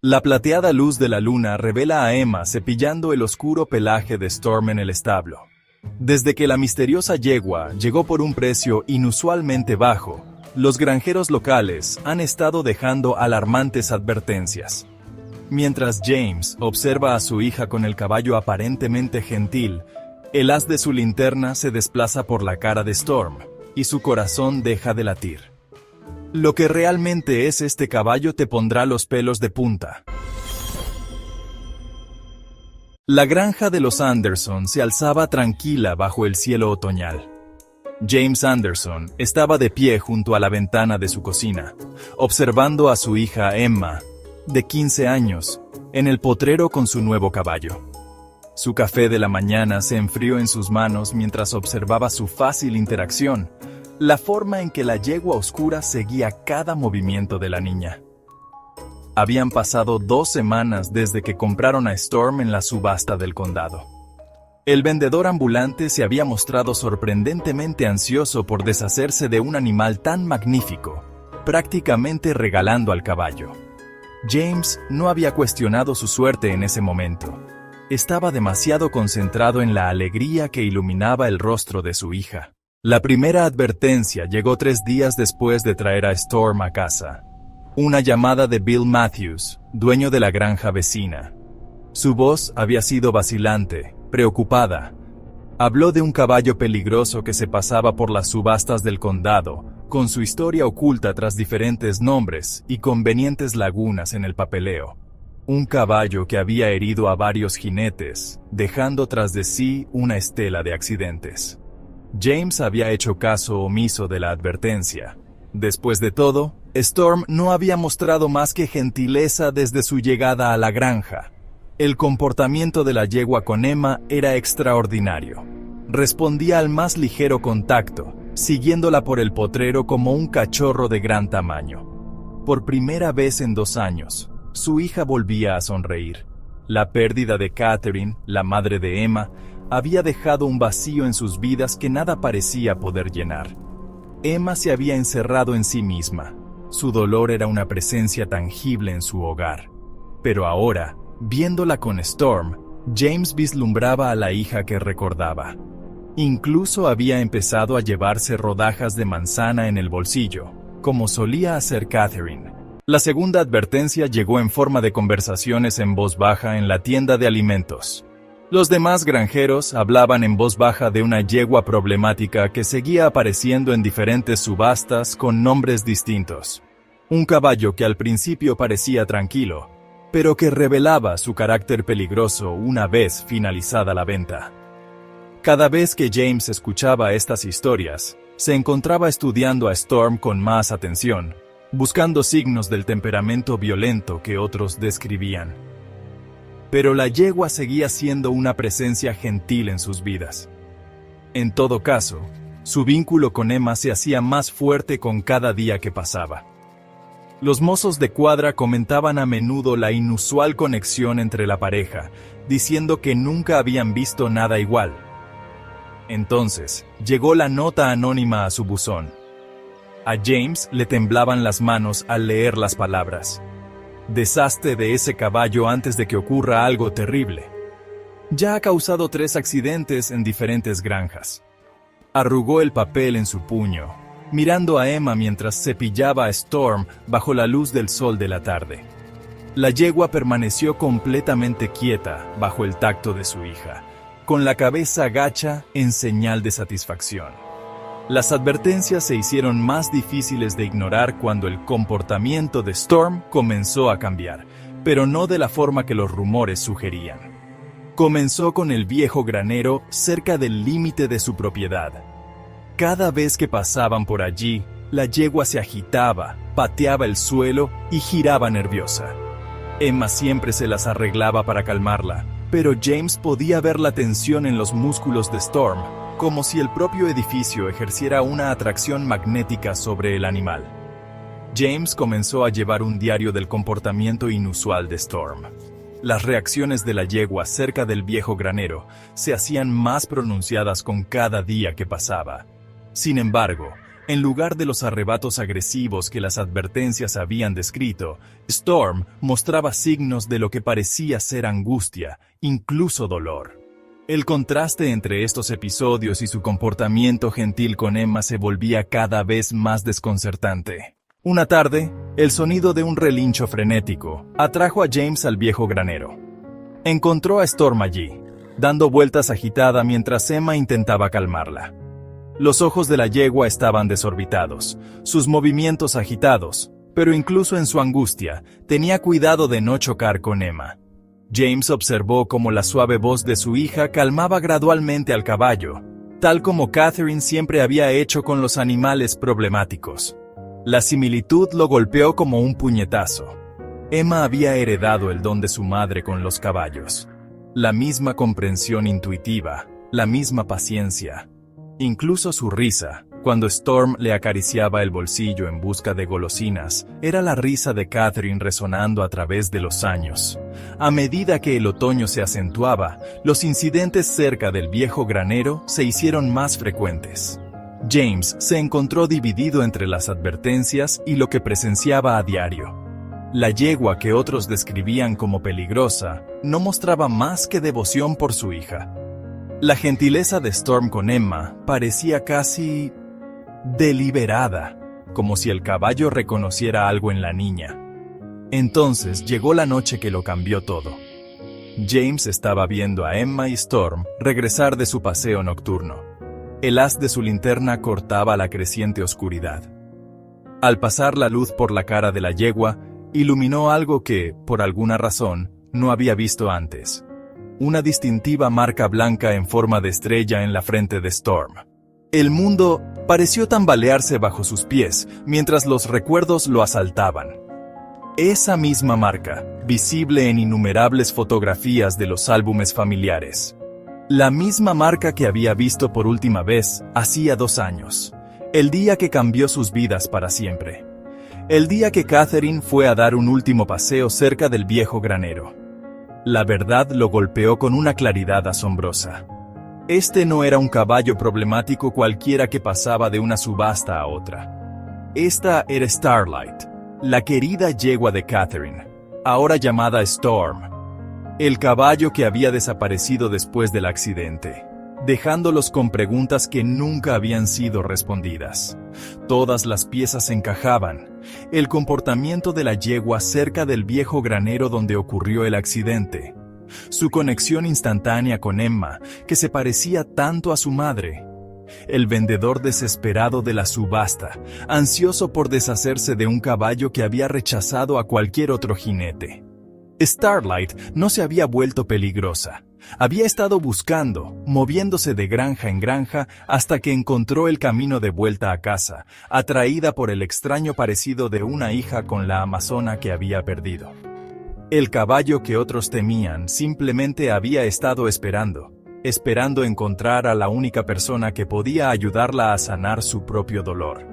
La plateada luz de la luna revela a Emma cepillando el oscuro pelaje de Storm en el establo. Desde que la misteriosa yegua llegó por un precio inusualmente bajo, los granjeros locales han estado dejando alarmantes advertencias. Mientras James observa a su hija con el caballo aparentemente gentil, el haz de su linterna se desplaza por la cara de Storm, y su corazón deja de latir. Lo que realmente es este caballo te pondrá los pelos de punta. La granja de los Anderson se alzaba tranquila bajo el cielo otoñal. James Anderson estaba de pie junto a la ventana de su cocina, observando a su hija Emma, de 15 años, en el potrero con su nuevo caballo. Su café de la mañana se enfrió en sus manos mientras observaba su fácil interacción, la forma en que la yegua oscura seguía cada movimiento de la niña. Habían pasado 2 semanas desde que compraron a Storm en la subasta del condado. El vendedor ambulante se había mostrado sorprendentemente ansioso por deshacerse de un animal tan magnífico, prácticamente regalando al caballo. James no había cuestionado su suerte en ese momento. Estaba demasiado concentrado en la alegría que iluminaba el rostro de su hija. La primera advertencia llegó 3 días después de traer a Storm a casa. Una llamada de Bill Matthews, dueño de la granja vecina. Su voz había sido vacilante, preocupada. Habló de un caballo peligroso que se pasaba por las subastas del condado, con su historia oculta tras diferentes nombres y convenientes lagunas en el papeleo. Un caballo que había herido a varios jinetes, dejando tras de sí una estela de accidentes. James había hecho caso omiso de la advertencia. Después de todo, Storm no había mostrado más que gentileza desde su llegada a la granja. El comportamiento de la yegua con Emma era extraordinario. Respondía al más ligero contacto, siguiéndola por el potrero como un cachorro de gran tamaño. Por primera vez en 2 años, su hija volvía a sonreír. La pérdida de Catherine, la madre de Emma, había dejado un vacío en sus vidas que nada parecía poder llenar. Emma se había encerrado en sí misma. Su dolor era una presencia tangible en su hogar. Pero ahora, viéndola con Storm, James vislumbraba a la hija que recordaba. Incluso había empezado a llevarse rodajas de manzana en el bolsillo, como solía hacer Catherine. La segunda advertencia llegó en forma de conversaciones en voz baja en la tienda de alimentos. Los demás granjeros hablaban en voz baja de una yegua problemática que seguía apareciendo en diferentes subastas con nombres distintos. Un caballo que al principio parecía tranquilo, pero que revelaba su carácter peligroso una vez finalizada la venta. Cada vez que James escuchaba estas historias, se encontraba estudiando a Storm con más atención, buscando signos del temperamento violento que otros describían. Pero la yegua seguía siendo una presencia gentil en sus vidas. En todo caso, su vínculo con Emma se hacía más fuerte con cada día que pasaba. Los mozos de cuadra comentaban a menudo la inusual conexión entre la pareja, diciendo que nunca habían visto nada igual. Entonces, llegó la nota anónima a su buzón. A James le temblaban las manos al leer las palabras. Deshazte de ese caballo antes de que ocurra algo terrible. Ya ha causado 3 accidentes en diferentes granjas. Arrugó el papel en su puño, mirando a Emma mientras cepillaba a Storm bajo la luz del sol de la tarde. La yegua permaneció completamente quieta bajo el tacto de su hija, con la cabeza gacha en señal de satisfacción. Las advertencias se hicieron más difíciles de ignorar cuando el comportamiento de Storm comenzó a cambiar, pero no de la forma que los rumores sugerían. Comenzó con el viejo granero cerca del límite de su propiedad. Cada vez que pasaban por allí, la yegua se agitaba, pateaba el suelo y giraba nerviosa. Emma siempre se las arreglaba para calmarla, pero James podía ver la tensión en los músculos de Storm, como si el propio edificio ejerciera una atracción magnética sobre el animal. James comenzó a llevar un diario del comportamiento inusual de Storm. Las reacciones de la yegua cerca del viejo granero se hacían más pronunciadas con cada día que pasaba. Sin embargo, En lugar de los arrebatos agresivos que las advertencias habían descrito, Storm mostraba signos de lo que parecía ser angustia, incluso dolor. El contraste entre estos episodios y su comportamiento gentil con Emma se volvía cada vez más desconcertante. Una tarde, el sonido de un relincho frenético atrajo a James al viejo granero. Encontró a Storm allí, dando vueltas agitada mientras Emma intentaba calmarla. Los ojos de la yegua estaban desorbitados, sus movimientos agitados, pero incluso en su angustia, tenía cuidado de no chocar con Emma. James observó cómo la suave voz de su hija calmaba gradualmente al caballo, tal como Catherine siempre había hecho con los animales problemáticos. La similitud lo golpeó como un puñetazo. Emma había heredado el don de su madre con los caballos. La misma comprensión intuitiva, la misma paciencia. Incluso su risa, cuando Storm le acariciaba el bolsillo en busca de golosinas, era la risa de Catherine resonando a través de los años. A medida que el otoño se acentuaba, los incidentes cerca del viejo granero se hicieron más frecuentes. James se encontró dividido entre las advertencias y lo que presenciaba a diario. La yegua que otros describían como peligrosa no mostraba más que devoción por su hija. La gentileza de Storm con Emma parecía casi deliberada, como si el caballo reconociera algo en la niña. Entonces llegó la noche que lo cambió todo. James estaba viendo a Emma y Storm regresar de su paseo nocturno. El haz de su linterna cortaba la creciente oscuridad. Al pasar la luz por la cara de la yegua, iluminó algo que, por alguna razón, no había visto antes. Una distintiva marca blanca en forma de estrella en la frente de Storm. El mundo pareció tambalearse bajo sus pies, mientras los recuerdos lo asaltaban. Esa misma marca, visible en innumerables fotografías de los álbumes familiares. La misma marca que había visto por última vez, hacía 2 años. El día que cambió sus vidas para siempre. El día que Catherine fue a dar un último paseo cerca del viejo granero. La verdad lo golpeó con una claridad asombrosa. Este no era un caballo problemático cualquiera que pasaba de una subasta a otra. Esta era Starlight, la querida yegua de Catherine, ahora llamada Storm. El caballo que había desaparecido después del accidente, dejándolos con preguntas que nunca habían sido respondidas. Todas las piezas encajaban. El comportamiento de la yegua cerca del viejo granero donde ocurrió el accidente. Su conexión instantánea con Emma, que se parecía tanto a su madre. El vendedor desesperado de la subasta, ansioso por deshacerse de un caballo que había rechazado a cualquier otro jinete. Starlight no se había vuelto peligrosa. Había estado buscando, moviéndose de granja en granja hasta que encontró el camino de vuelta a casa, atraída por el extraño parecido de una hija con la amazona que había perdido. El caballo que otros temían simplemente había estado esperando encontrar a la única persona que podía ayudarla a sanar su propio dolor.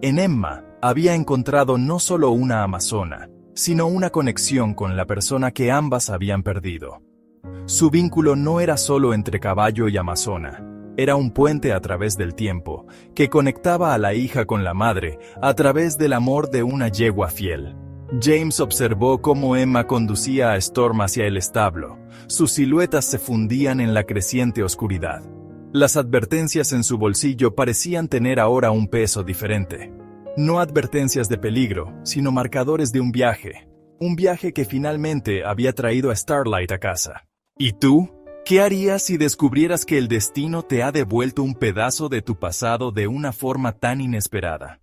En Emma había encontrado no solo una amazona, sino una conexión con la persona que ambas habían perdido. Su vínculo no era solo entre caballo y amazona, era un puente a través del tiempo, que conectaba a la hija con la madre a través del amor de una yegua fiel. James observó cómo Emma conducía a Storm hacia el establo. Sus siluetas se fundían en la creciente oscuridad. Las advertencias en su bolsillo parecían tener ahora un peso diferente. No advertencias de peligro, sino marcadores de un viaje que finalmente había traído a Starlight a casa. ¿Y tú? ¿Qué harías si descubrieras que el destino te ha devuelto un pedazo de tu pasado de una forma tan inesperada?